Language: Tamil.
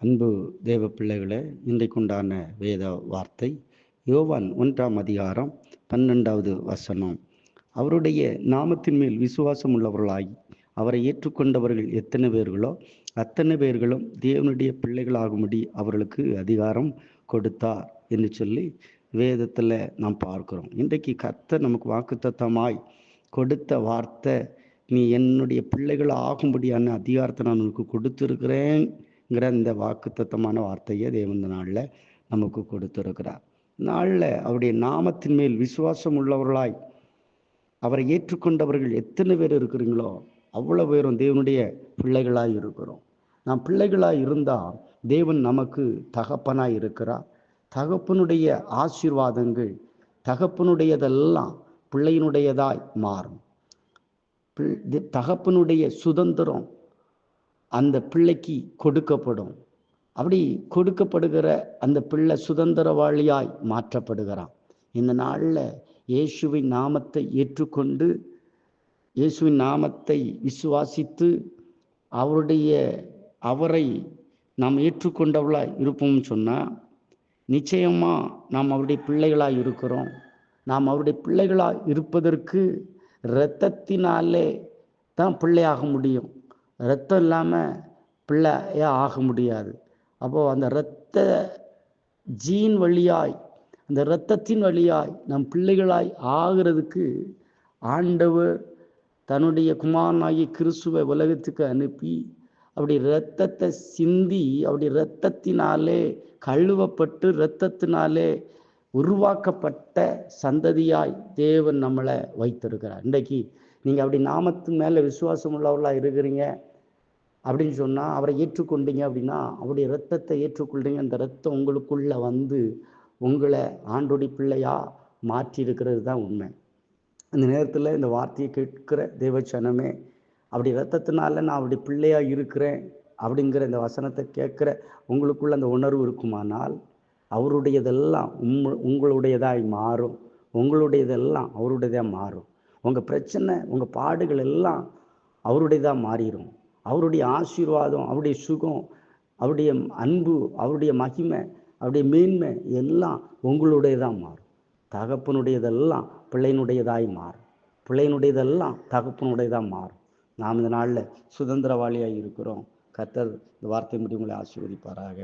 அன்பு தேவ பிள்ளைகளே, இன்றைக்குண்டான வேத வார்த்தை யோவான் 1 வசனம். அவருடைய நாமத்தின் மேல் விசுவாசம் உள்ளவர்களாய் அவரை ஏற்றுக்கொண்டவர்கள் எத்தனை பேர்களோ அத்தனை பேர்களும் தேவனுடைய பிள்ளைகளாகும்படி அவர்களுக்கு அதிகாரம் கொடுத்தார் என்று சொல்லி வேதத்தில் நாம் பார்க்கிறோம். இன்றைக்கு கர்த்தர் நமக்கு வாக்குத்தத்தமாய் கொடுத்த வார்த்தை, நீ என்னுடைய பிள்ளைகள் ஆகும்படியான அதிகாரத்தை நான் உனக்கு கொடுத்துருக்கிறேன் இந்த வாக்குத்தத்தமான வார்த்தையை தேவன் இந்த நாளில் நமக்கு கொடுத்திருக்கிறார். நாளில் அவருடைய நாமத்தின் மேல் விசுவாசம் உள்ளவர்களாய் அவரை ஏற்றுக்கொண்டவர்கள் எத்தனை பேர் இருக்கிறீங்களோ அவ்வளோ பேரும் தேவனுடைய பிள்ளைகளாய் இருக்கிறோம். நாம் பிள்ளைகளாய் இருந்தால் தேவன் நமக்கு தகப்பனாய் இருக்கிறார். தகப்பனுடைய ஆசீர்வாதங்கள் தகப்பனுடையதெல்லாம் பிள்ளையினுடையதாய் மாறும். தகப்பனுடைய சுதந்திரம் அந்த பிள்ளைக்கு கொடுக்கப்படும். அப்படி கொடுக்கப்படுகிற அந்த பிள்ளை சுதந்திரவாளியாய் மாற்றப்படுகிறான். இந்த நாளில் இயேசுவின் நாமத்தை ஏற்றுக்கொண்டு இயேசுவின் நாமத்தை விசுவாசித்து அவரை நாம் ஏற்றுக்கொண்டவளாய் இருப்போம்னு சொன்னால் நிச்சயமாக நாம் அவருடைய பிள்ளைகளாய் இருக்கிறோம். நாம் அவருடைய பிள்ளைகளாய் இருப்பதற்கு இரத்தத்தினாலே தான் பிள்ளையாக முடியும். இரத்தம் இல்லாமல் பிள்ளையா ஆக முடியாது. அப்போது அந்த இரத்த ஜீன் வழியாய், அந்த இரத்தத்தின் வழியாய் நம் பிள்ளைகளாய் ஆகிறதுக்கு ஆண்டவர் தன்னுடைய குமாரனாகிய கிறிஸ்துவை உலகத்துக்கு அனுப்பி அப்படி இரத்தத்தை சிந்தி அப்படி இரத்தத்தினாலே கழுவப்பட்டு இரத்தத்தினாலே உருவாக்கப்பட்ட சந்ததியாய் தேவன் நம்மளை வைத்திருக்கிறார். இன்றைக்கு நீங்கள் அப்படி நாமத்து மேலே விசுவாசம் உள்ளவர்களாக இருக்கிறீங்க அப்படின்னு சொன்னால், அவரை ஏற்றுக்கொண்டீங்க அப்படின்னா அவருடைய இரத்தத்தை ஏற்றுக்கொள்றீங்க. அந்த இரத்தம் உங்களுக்குள்ளே வந்து உங்களை ஆண்டோடி பிள்ளையாக மாற்றி இருக்கிறது தான் உண்மை. அந்த நேரத்தில் இந்த வார்த்தையை கேட்கிற தேவச்சனமே, அப்படி இரத்தத்தினால நான் அப்படி பிள்ளையாக இருக்கிறேன் அப்படிங்கிற இந்த வசனத்தை கேட்குற உங்களுக்குள்ள அந்த உணர்வு இருக்குமானால் அவருடையதெல்லாம் உங்களுடையதாய் மாறும். உங்களுடையதெல்லாம் அவருடையதாக மாறும். உங்கள் பிரச்சனை, உங்கள் பாடுகள் எல்லாம் அவருடையதாக மாறிடும். அவருடைய ஆசீர்வாதம், அவருடைய சுகம், அவருடைய அன்பு, அவருடைய மகிமை, அவருடைய மேன்மை எல்லாம் உங்களுடையதாக மாறும். தகப்பனுடையதெல்லாம் பிள்ளையினுடையதாய் மாறும். பிள்ளையினுடையதெல்லாம் தகப்பனுடையதாக மாறும். நாம் இந்த நாளில் சுதந்திரவாளியாக இருக்கிறோம். கர்த்தர் இந்த வார்த்தை முடிவுகளை ஆசீர்வதிப்பாராக.